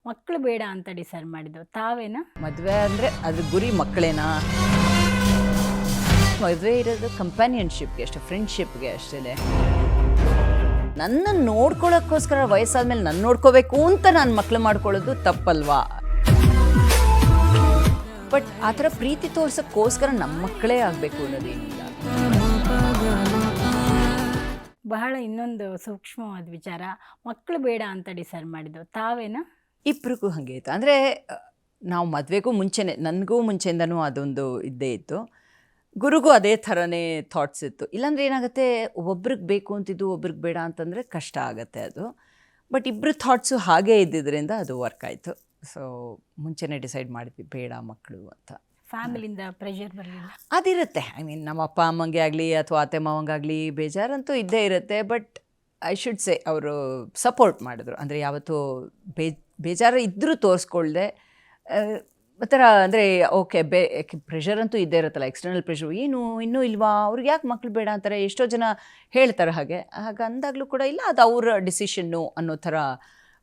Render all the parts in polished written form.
ಮಕ್ಕಳು ಬೇಡ ಅಂತ ಡಿಸೈಡ್ ಮಾಡಿದ್ದು ತಾವೇನಾ? ಮದುವೆ ಅಂದರೆ ಅದ್ರ ಗುರಿ ಮಕ್ಕಳೇನಾ? ಮದುವೆ ಇರೋದು ಕಂಪ್ಯಾನಿಯನ್ಶಿಪ್ಗೆ ಅಷ್ಟೇ, ಫ್ರೆಂಡ್ಶಿಪ್ಗೆ ಅಷ್ಟೇ. ನನ್ನನ್ನು ನೋಡ್ಕೊಳ್ಳೋಕ್ಕೋಸ್ಕರ ವಯಸ್ಸಾದ್ಮೇಲೆ ನನ್ನ ನೋಡ್ಕೋಬೇಕು ಅಂತ ನಾನು ಮಕ್ಕಳು ಮಾಡ್ಕೊಳ್ಳೋದು ತಪ್ಪಲ್ವಾ? ಬಟ್ ಆ ಥರ ಪ್ರೀತಿ ತೋರ್ಸೋಕ್ಕೋಸ್ಕರ ನಮ್ಮ ಮಕ್ಕಳೇ ಆಗಬೇಕು ಅನ್ನೋದೇನಿಲ್ಲ. ಬಹಳ ಇನ್ನೊಂದು ಸೂಕ್ಷ್ಮವಾದ ವಿಚಾರ, ಮಕ್ಕಳು ಬೇಡ ಅಂತ ಡಿಸೈಡ್ ಮಾಡಿದ್ದು ತಾವೇನಾ? ಇಬ್ಬರಿಗೂ ಹಾಗೆ ಇತ್ತು. ಅಂದರೆ ನಾವು ಮದುವೆಗೂ ಮುಂಚೆನೇ, ನನಗೂ ಮುಂಚೆಯಿಂದನೂ ಅದೊಂದು ಇದ್ದೇ ಇತ್ತು, ಗುರುಗೂ ಅದೇ ಥರನೇ ಥಾಟ್ಸ್ ಇತ್ತು. ಇಲ್ಲಾಂದರೆ ಏನಾಗುತ್ತೆ, ಒಬ್ರಿಗೆ ಬೇಕು ಅಂತಿದ್ದು ಒಬ್ರಿಗೆ ಬೇಡ ಅಂತಂದರೆ ಕಷ್ಟ ಆಗುತ್ತೆ ಅದು. ಬಟ್ ಇಬ್ಬರು ಥಾಟ್ಸು ಹಾಗೇ ಇದ್ದಿದ್ದರಿಂದ ಅದು ವರ್ಕ್ ಆಯಿತು. ಸೊ ಮುಂಚೆನೇ ಡಿಸೈಡ್ ಮಾಡಿದ್ವಿ ಬೇಡ ಮಕ್ಕಳು ಅಂತ. ಫ್ಯಾಮಿಲಿಯಿಂದ ಪ್ರೆಷರ್ ಬರಲಿಲ್ಲ? ಅದಿರುತ್ತೆ. ಐ ಮೀನ್ ನಮ್ಮ ಅಪ್ಪ ಅಮ್ಮಂಗೆ ಆಗಲಿ ಅಥವಾ ಅತ್ತೆ ಮಾವಂಗಾಗಲಿ ಬೇಜಾರಂತೂ ಇದ್ದೇ ಇರುತ್ತೆ. ಬಟ್ ಐ ಶುಡ್ ಸೇ ಅವರು ಸಪೋರ್ಟ್ ಮಾಡಿದ್ರು. ಅಂದರೆ ಯಾವತ್ತೂ ಬೇಜಾರು ಇದ್ದರೂ ತೋರಿಸ್ಕೊಳ್ದೆ ಒಂಥರ ಅಂದರೆ ಓಕೆ ಪ್ರೆಷರ್ ಅಂತೂ ಇದ್ದೇ ಇರುತ್ತಲ್ಲ, ಎಕ್ಸ್ಟರ್ನಲ್ ಪ್ರೆಷರು. ಏನು ಇನ್ನೂ ಇಲ್ವಾ, ಅವ್ರಿಗೆ ಯಾಕೆ ಮಕ್ಕಳು ಬೇಡ ಅಂತಾರೆ, ಎಷ್ಟೋ ಜನ ಹೇಳ್ತಾರೆ ಹಾಗೆ. ಅಂದಾಗಲೂ ಕೂಡ ಇಲ್ಲ, ಅದು ಅವರ ಡಿಸಿಷನ್ನು ಅನ್ನೋ ಥರ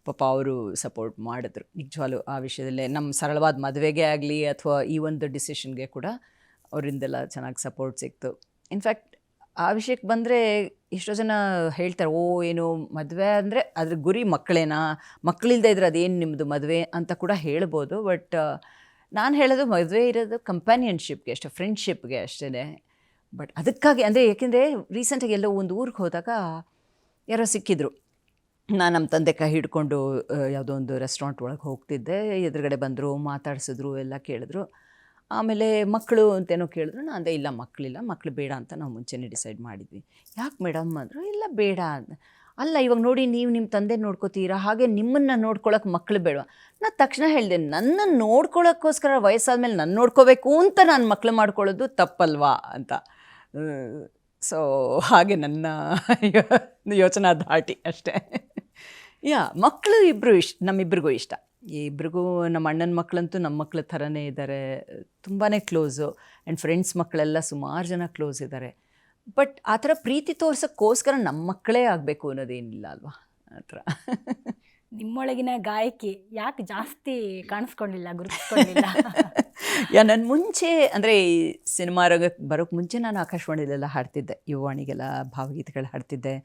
ಪಾಪ ಅವರು ಸಪೋರ್ಟ್ ಮಾಡಿದ್ರು ನಿಜವಾಗ್ಲೂ ಆ ವಿಷಯದಲ್ಲೇ. ನಮ್ಮ ಸರಳವಾದ ಮದುವೆಗೆ ಆಗಲಿ ಅಥವಾ ಈ ಒಂದು ಡಿಸಿಷನ್ಗೆ ಕೂಡ ಅವರಿಂದೆಲ್ಲ ಚೆನ್ನಾಗಿ ಸಪೋರ್ಟ್ ಸಿಕ್ತು. ಇನ್ಫ್ಯಾಕ್ಟ್ ಆ ವಿಷಯಕ್ಕೆ ಬಂದರೆ ಎಷ್ಟೋ ಜನ ಹೇಳ್ತಾರೆ, ಏನು ಮದುವೆ ಅಂದರೆ ಅದ್ರ ಗುರಿ ಮಕ್ಕಳೇನಾ, ಮಕ್ಕಳಿಲ್ಲದೆ ಇದ್ರೆ ಅದೇನು ನಿಮ್ಮದು ಮದುವೆ ಅಂತ ಕೂಡ ಹೇಳ್ಬೋದು. ಬಟ್ ನಾನು ಹೇಳೋದು ಮದುವೆ ಇರೋದು ಕಂಪ್ಯಾನಿಯನ್ಶಿಪ್ಗೆ ಅಷ್ಟೇ, ಫ್ರೆಂಡ್ಶಿಪ್ಗೆ ಅಷ್ಟೇ. ಬಟ್ ಅದಕ್ಕಾಗಿ ಅಂದರೆ ಏಕೆಂದರೆ ರೀಸೆಂಟಾಗಿ ಎಲ್ಲೋ ಒಂದು ಊರಿಗೆ ಹೋದಾಗ ಯಾರೋ ಸಿಕ್ಕಿದ್ರು. ನಾನು ನಮ್ಮ ತಂದೆ ಕೈ ಹಿಡ್ಕೊಂಡು ಯಾವುದೋ ಒಂದು ರೆಸ್ಟೋರೆಂಟ್ ಒಳಗೆ ಹೋಗ್ತಿದ್ದೆ, ಎದುರುಗಡೆ ಬಂದರು, ಮಾತಾಡ್ಸಿದ್ರು, ಎಲ್ಲ ಕೇಳಿದ್ರು. ಆಮೇಲೆ ಮಕ್ಕಳು ಅಂತೇನೋ ಕೇಳಿದ್ರು. ನಾನು ಅಂದೆ ಇಲ್ಲ ಮಕ್ಕಳಿಲ್ಲ, ಮಕ್ಕಳು ಬೇಡ ಅಂತ ನಾವು ಮುಂಚೆನೇ ಡಿಸೈಡ್ ಮಾಡಿದ್ವಿ. ಯಾಕೆ ಮೇಡಮ್ ಅಂದರು. ಇಲ್ಲ ಬೇಡ ಅಂತ. ಅಲ್ಲ ಇವಾಗ ನೋಡಿ, ನೀವು ನಿಮ್ಮ ತಂದೆ ನೋಡ್ಕೋತೀರಾ, ಹಾಗೆ ನಿಮ್ಮನ್ನು ನೋಡ್ಕೊಳ್ಳೋಕೆ ಮಕ್ಕಳು ಬೇಡ. ನಾನು ತಕ್ಷಣ ಹೇಳಿದೆ, ನನ್ನನ್ನು ನೋಡ್ಕೊಳ್ಳೋಕ್ಕೋಸ್ಕರ ವಯಸ್ಸಾದ್ಮೇಲೆ ನನ್ನ ನೋಡ್ಕೋಬೇಕು ಅಂತ ನಾನು ಮಕ್ಕಳು ಮಾಡ್ಕೊಳ್ಳೋದು ತಪ್ಪಲ್ವಾ ಅಂತ. ಸೊ ಹಾಗೆ ನನ್ನ ಯೋಚನಾ ಧಾಟಿ ಅಷ್ಟೇ. ಮಕ್ಕಳು ಇಬ್ಬರು ನಮ್ಮಿಬ್ಬರಿಗೂ ಇಷ್ಟ. ಇಬ್ರಿಗೂ ನಮ್ಮ ಅಣ್ಣನ ಮಕ್ಕಳಂತೂ ನಮ್ಮ ಮಕ್ಕಳ ಥರನೇ ಇದ್ದಾರೆ, ತುಂಬಾ ಕ್ಲೋಸು. ಆ್ಯಂಡ್ ಫ್ರೆಂಡ್ಸ್ ಮಕ್ಕಳೆಲ್ಲ ಸುಮಾರು ಜನ ಕ್ಲೋಸ್ ಇದ್ದಾರೆ. ಬಟ್ ಆ ಥರ ಪ್ರೀತಿ ತೋರ್ಸೋಕ್ಕೋಸ್ಕರ ನಮ್ಮ ಮಕ್ಕಳೇ ಆಗಬೇಕು ಅನ್ನೋದೇನಿಲ್ಲ ಅಲ್ವಾ, ಆ ಥರ. ನಿಮ್ಮೊಳಗಿನ ಗಾಯಕಿ ಯಾಕೆ ಜಾಸ್ತಿ ಕಾಣಿಸ್ಕೊಂಡಿಲ್ಲ, ಗುರುತಿಸ್ಕೊಂಡಿಲ್ಲ? ನಾನು ಮುಂಚೆ ಅಂದರೆ ಈ ಸಿನಿಮಾ ರಂಗಕ್ಕೆ ಬರೋಕ್ಕೆ ಮುಂಚೆ ನಾನು ಆಕಾಶವಾಣಿಲೆಲ್ಲ ಹಾಡ್ತಿದ್ದೆ, ಯುವವಾಣಿಗೆಲ್ಲ ಭಾವಗೀತೆಗಳು ಹಾಡ್ತಿದ್ದೆ.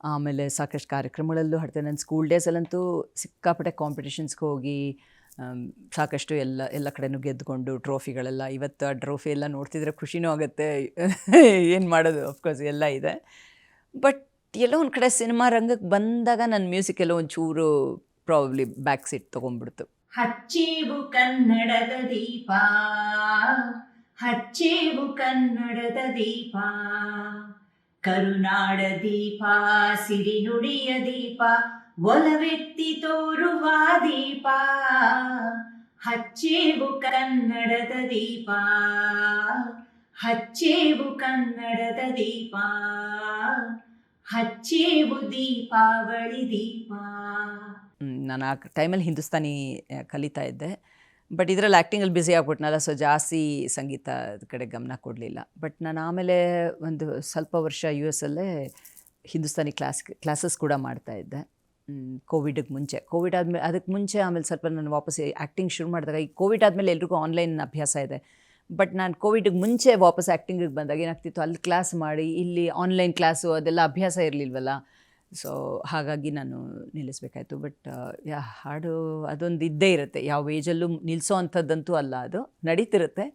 ಆಮೇಲೆ ಸಾಕಷ್ಟು ಕಾರ್ಯಕ್ರಮಗಳಲ್ಲೂ ಹಾಡ್ತಿದ್ದೆ. ನನ್ನ ಸ್ಕೂಲ್ ಡೇಸಲ್ಲಂತೂ ಸಿಕ್ಕಾಪಟ್ಟೆ ಕಾಂಪಿಟೇಷನ್ಸ್ಗೆ ಹೋಗಿ ಸಾಕಷ್ಟು ಎಲ್ಲ ಕಡೆನೂ ಗೆದ್ದುಕೊಂಡು ಟ್ರೋಫಿಗಳೆಲ್ಲ. ಇವತ್ತು ಆ ಟ್ರೋಫಿ ಎಲ್ಲ ನೋಡ್ತಿದ್ರೆ ಖುಷಿನೂ ಆಗುತ್ತೆ. ಏನು ಮಾಡೋದು, ಅಫ್ಕೋರ್ಸ್ ಎಲ್ಲ ಇದೆ. ಬಟ್ ಎಲ್ಲೋ ಒಂದು ಕಡೆ ಸಿನಿಮಾ ರಂಗಕ್ಕೆ ಬಂದಾಗ ನನ್ನ ಮ್ಯೂಸಿಕ್ ಎಲ್ಲೋ ಒಂಚೂರು ಪ್ರಾಬಬ್ಲಿ ಬ್ಯಾಕ್ ಸೀಟ್ ತೊಗೊಂಡ್ಬಿಡ್ತು. ಹಚ್ಚೇವು ಕನ್ನಡದ ದೀಪ, ಹಚ್ಚೇವು ಕನ್ನಡದ ದೀಪ, ಕರುನಾಡ ದೀಪ, ಸಿರಿನುಡಿಯ ದೀಪ, ಒಲವೆತ್ತಿ ತೋರುವ ದೀಪ, ಹಚ್ಚೇವು ಕನ್ನಡದ ದೀಪ, ಹಚ್ಚೇವು ಕನ್ನಡದ ದೀಪ, ಹಚ್ಚೇವು ದೀಪಾವಳಿ ದೀಪ. ನಾನು ಆ ಟೈಮಲ್ಲಿ ಹಿಂದೂಸ್ತಾನಿ ಕಲಿತಾ ಇದ್ದೆ. ಬಟ್ ಇದರಲ್ಲಿ ಆ್ಯಕ್ಟಿಂಗಲ್ಲಿ ಬ್ಯುಸಿ ಆಗ್ಬಿಟ್ನಲ್ಲ, ಸೊ ಜಾಸ್ತಿ ಸಂಗೀತ ಕಡೆ ಗಮನ ಕೊಡಲಿಲ್ಲ. ಬಟ್ ನಾನು ಆಮೇಲೆ ಒಂದು ಸ್ವಲ್ಪ ವರ್ಷ US ಅಲ್ಲೇ ಹಿಂದೂಸ್ತಾನಿ ಕ್ಲಾಸಸ್ ಕೂಡ ಮಾಡ್ತಾಯಿದ್ದೆ. ಕೋವಿಡಿಗೆ ಮುಂಚೆ, ಕೋವಿಡ್ ಆದಮೇಲೆ, ಅದಕ್ಕೆ ಮುಂಚೆ ಆಮೇಲೆ ಸ್ವಲ್ಪ ನಾನು ವಾಪಸ್ ಆ್ಯಕ್ಟಿಂಗ್ ಶುರು ಮಾಡಿದಾಗ, ಈ ಕೋವಿಡ್ ಆದಮೇಲೆ ಎಲ್ರಿಗೂ ಆನ್ಲೈನ್ ಅಭ್ಯಾಸ ಇದೆ. ಬಟ್ ನಾನು ಕೋವಿಡಿಗೆ ಮುಂಚೆ ವಾಪಸ್ ಆ್ಯಕ್ಟಿಂಗಿಗೆ ಬಂದಾಗ ಏನಾಗ್ತಿತ್ತು, ಅಲ್ಲಿ ಕ್ಲಾಸ್ ಮಾಡಿ ಇಲ್ಲಿ ಆನ್ಲೈನ್ ಕ್ಲಾಸು ಅದೆಲ್ಲ ಅಭ್ಯಾಸ ಇರಲಿಲ್ವಲ್ಲ. ಸೊ ಹಾಗಾಗಿ ನಾನು ನಿಲ್ಲಿಸಬೇಕಾಯ್ತು. ಬಟ್ ಹಾಡು ಅದೊಂದು ಇದ್ದೇ ಇರುತ್ತೆ, ಯಾವ ಏಜಲ್ಲೂ ನಿಲ್ಲಿಸೋ ಅಂಥದ್ದಂತೂ ಅಲ್ಲ, ಅದು ನಡೀತಿರುತ್ತೆ.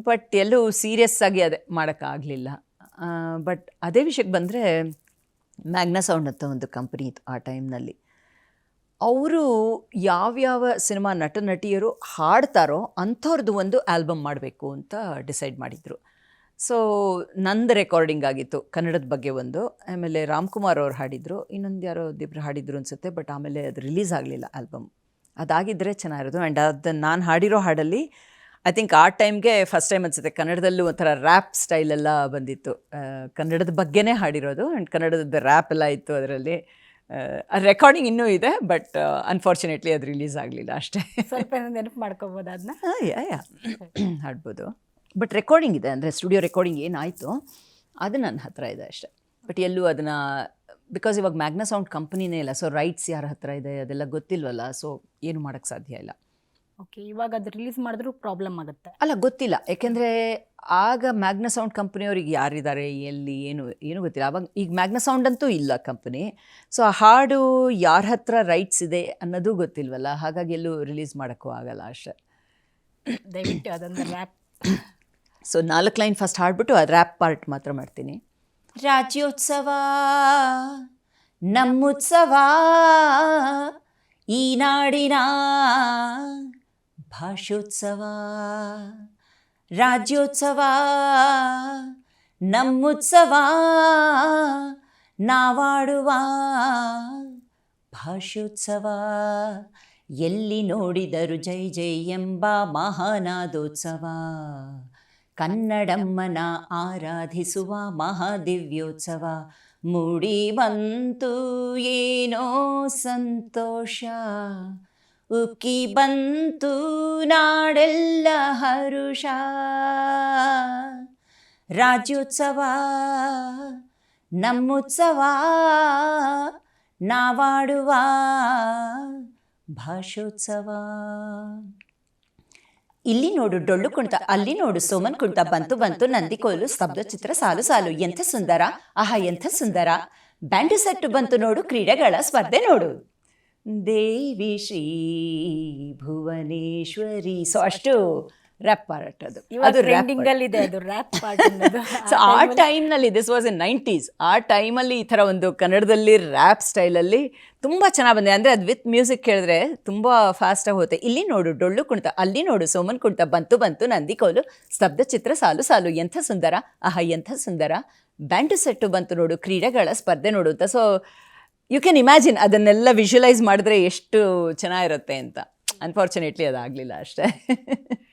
ಬಟ್ ಎಲ್ಲೂ ಸೀರಿಯಸ್ ಆಗಿ ಅದೇ ಮಾಡೋಕ್ಕಾಗಲಿಲ್ಲ. ಬಟ್ ಅದೇ ವಿಷಯಕ್ಕೆ ಬಂದರೆ, ಮ್ಯಾಗ್ನಾ ಸೌಂಡ್ ಅಂತ ಒಂದು ಕಂಪ್ನಿ ಇತ್ತು ಆ ಟೈಮ್ನಲ್ಲಿ. ಅವರು ಯಾವ್ಯಾವ ಸಿನಿಮಾ ನಟ ನಟಿಯರು ಹಾಡ್ತಾರೋ ಅಂಥವ್ರದ್ದು ಒಂದು ಆಲ್ಬಮ್ ಮಾಡಬೇಕು ಅಂತ ಡಿಸೈಡ್ ಮಾಡಿದರು. ಸೊ ನಂದು ರೆಕಾರ್ಡಿಂಗ್ ಆಗಿತ್ತು ಕನ್ನಡದ ಬಗ್ಗೆ ಒಂದು, ಆಮೇಲೆ ರಾಮ್ಕುಮಾರ್ ಅವ್ರು ಹಾಡಿದರು, ಇನ್ನೊಂದು ಯಾರೋ ಇಬ್ಬರು ಹಾಡಿದ್ರು ಅನಿಸುತ್ತೆ. ಬಟ್ ಆಮೇಲೆ ಅದು ರಿಲೀಸ್ ಆಗಲಿಲ್ಲ ಆಲ್ಬಮ್. ಅದಾಗಿದ್ದರೆ ಚೆನ್ನಾಗಿರೋದು. ಆ್ಯಂಡ್ ಅದನ್ನು ನಾನು ಹಾಡಿರೋ ಹಾಡಲ್ಲಿ ಐ ಥಿಂಕ್ ಆ ಟೈಮ್ಗೆ ಫಸ್ಟ್ ಟೈಮ್ ಅನಿಸುತ್ತೆ ಕನ್ನಡದಲ್ಲೂ ಒಂಥರ ರ್ಯಾಪ್ ಸ್ಟೈಲೆಲ್ಲ ಬಂದಿತ್ತು. ಕನ್ನಡದ ಬಗ್ಗೆನೇ ಹಾಡಿರೋದು, ಆ್ಯಂಡ್ ಕನ್ನಡದ ರ್ಯಾಪ್ ಎಲ್ಲ ಇತ್ತು ಅದರಲ್ಲಿ. ರೆಕಾರ್ಡಿಂಗ್ ಇನ್ನೂ ಇದೆ, ಬಟ್ ಅನ್ಫಾರ್ಚುನೇಟ್ಲಿ ಅದು ರಿಲೀಸ್ ಆಗಲಿಲ್ಲ ಅಷ್ಟೇ. ಸ್ವಲ್ಪ ನೆನಪು ಮಾಡ್ಕೋಬೋದು ಅದನ್ನ? ಹಾಡ್ಬೋದು. ಬಟ್ ರೆಕಾರ್ಡಿಂಗ್ ಇದೆ, ಅಂದರೆ ಸ್ಟುಡಿಯೋ ರೆಕಾರ್ಡಿಂಗ್ ಏನಾಯಿತು ಅದು ನನ್ನ ಹತ್ರ ಇದೆ ಅಷ್ಟೇ. ಬಟ್ ಎಲ್ಲೂ ಅದನ್ನು ಬಿಕಾಸ್ ಇವಾಗ ಮ್ಯಾಗ್ನಾ ಸೌಂಡ್ ಕಂಪ್ನಿನೇ ಇಲ್ಲ, ಸೊ ರೈಟ್ಸ್ ಯಾರ ಹತ್ರ ಇದೆ ಅದೆಲ್ಲ ಗೊತ್ತಿಲ್ವಲ್ಲ, ಸೊ ಏನು ಮಾಡೋಕ್ಕೆ ಸಾಧ್ಯ ಇಲ್ಲ. ಓಕೆ, ಇವಾಗ ಅದು ರಿಲೀಸ್ ಮಾಡಿದ್ರೂ ಪ್ರಾಬ್ಲಮ್ ಆಗುತ್ತೆ. ಅಲ್ಲ, ಗೊತ್ತಿಲ್ಲ, ಯಾಕೆಂದರೆ ಆಗ ಮ್ಯಾಗ್ನಾ ಸೌಂಡ್ ಕಂಪ್ನಿಯವ್ರಿಗೆ ಯಾರಿದ್ದಾರೆ, ಎಲ್ಲಿ, ಏನು ಗೊತ್ತಿಲ್ಲ. ಅವಾಗ ಈಗ ಮ್ಯಾಗ್ನಾ ಸೌಂಡ್ ಅಂತೂ ಇಲ್ಲ ಕಂಪ್ನಿ, ಸೊ ಆ ಹಾಡು ಯಾರ ಹತ್ರ ರೈಟ್ಸ್ ಇದೆ ಅನ್ನೋದು ಗೊತ್ತಿಲ್ವಲ್ಲ, ಹಾಗಾಗಿ ಎಲ್ಲೂ ರಿಲೀಸ್ ಮಾಡೋಕ್ಕೂ ಆಗಲ್ಲ ಅಷ್ಟೇ. ದಯವಿಟ್ಟು ಅದೊಂದು ರ್ಯಾಪ್. ಸೊ 4 ಲೈನ್ ಫಸ್ಟ್ ಹಾಡ್ಬಿಟ್ಟು ಆ ರ್ಯಾಪ್ ಪಾರ್ಟ್ ಮಾತ್ರ ಮಾಡ್ತೀನಿ. ರಾಜ್ಯೋತ್ಸವ ನಮ್ಮುತ್ಸವ, ಈ ನಾಡಿನ ಭಾಷೋತ್ಸವ. ರಾಜ್ಯೋತ್ಸವ ನಮ್ಮುತ್ಸವ, ನಾವಾಡುವ ಭಾಷೋತ್ಸವ. ಎಲ್ಲಿ ನೋಡಿದರು ಜೈ ಜೈ ಎಂಬ ಮಹಾನಾದೋತ್ಸವ, ಕನ್ನಡಮ್ಮನ ಆರಾಧಿಸುವ ಮಹಾದಿವ್ಯೋತ್ಸವ. ಮೂಡಿ ಬಂತು ಏನೋ ಸಂತೋಷ, ಉಕ್ಕಿ ಬಂತು ನಾಡೆಲ್ಲ ಹರುಷ. ರಾಜ್ಯೋತ್ಸವ ನಮ್ಮುತ್ಸವ, ನಾವಾಡುವ ಭಾಷೋತ್ಸವ. ಇಲ್ಲಿ ನೋಡು ಡೊಳ್ಳು ಕುಣಿತ, ಅಲ್ಲಿ ನೋಡು ಸೋಮನ್ ಕುಣಿತ, ಬಂತು ಬಂತು ನಂದಿಕೋಲು, ಸ್ತಬ್ಧ ಚಿತ್ರ ಸಾಲು ಸಾಲು, ಎಂಥ ಸುಂದರ, ಆಹಾ ಎಂಥ ಸುಂದರ. ಬ್ಯಾಂಡು ಸೆಟ್ಟು ಬಂತು ನೋಡು, ಕ್ರೀಡೆಗಳ ಸ್ಪರ್ಧೆ ನೋಡು, ದೇವಿ ಶ್ರೀ ಭುವನೇಶ್ವರಿ. ಸೊ ಅಷ್ಟು ರ್ಯಾಪ್ ಪಾರ್ಟ್ ಅದು. ಅದು ಟ್ರೆಂಡಿಂಗಲ್ಲಿದೆ ಅದು ರ್ಯಾಪ್ ಪಾರ್ಟ್ ಅನ್ನೋದು. ಸೊ ಆ ಟೈಮ್ನಲ್ಲಿ, ದಿಸ್ ವಾಸ್ ಇನ್ 90s, ಆ ಟೈಮಲ್ಲಿ ಈ ಥರ ಒಂದು ಕನ್ನಡದಲ್ಲಿ ರ್ಯಾಪ್ ಸ್ಟೈಲಲ್ಲಿ ತುಂಬ ಚೆನ್ನಾಗಿ ಬಂದಿದೆ. ಅಂದರೆ ಅದು ವಿತ್ ಮ್ಯೂಸಿಕ್ ಕೇಳಿದ್ರೆ ತುಂಬ ಫಾಸ್ಟಾಗಿ ಹೋಗುತ್ತೆ. ಇಲ್ಲಿ ನೋಡು ಡೊಳ್ಳು ಕುಣಿತ, ಅಲ್ಲಿ ನೋಡು ಸೋಮನ್ ಕುಣಿತ, ಬಂತು ಬಂತು ನಂದಿಕೋಲು, ಸ್ತಬ್ಧ ಚಿತ್ರ ಸಾಲು ಸಾಲು, ಎಂಥ ಸುಂದರ, ಆಹಾ ಎಂಥ ಸುಂದರ. ಬ್ಯಾಂಡು ಸೆಟ್ಟು ಬಂತು ನೋಡು, ಕ್ರೀಡೆಗಳ ಸ್ಪರ್ಧೆ ನೋಡು ಅಂತ. ಸೊ ಯು ಕ್ಯಾನ್ ಇಮ್ಯಾಜಿನ್ ಅದನ್ನೆಲ್ಲ ವಿಜುವಲೈಸ್ ಮಾಡಿದ್ರೆ ಎಷ್ಟು ಚೆನ್ನಾಗಿರುತ್ತೆ ಅಂತ. ಅನ್ಫಾರ್ಚುನೇಟ್ಲಿ ಅದಾಗಲಿಲ್ಲ ಅಷ್ಟೇ.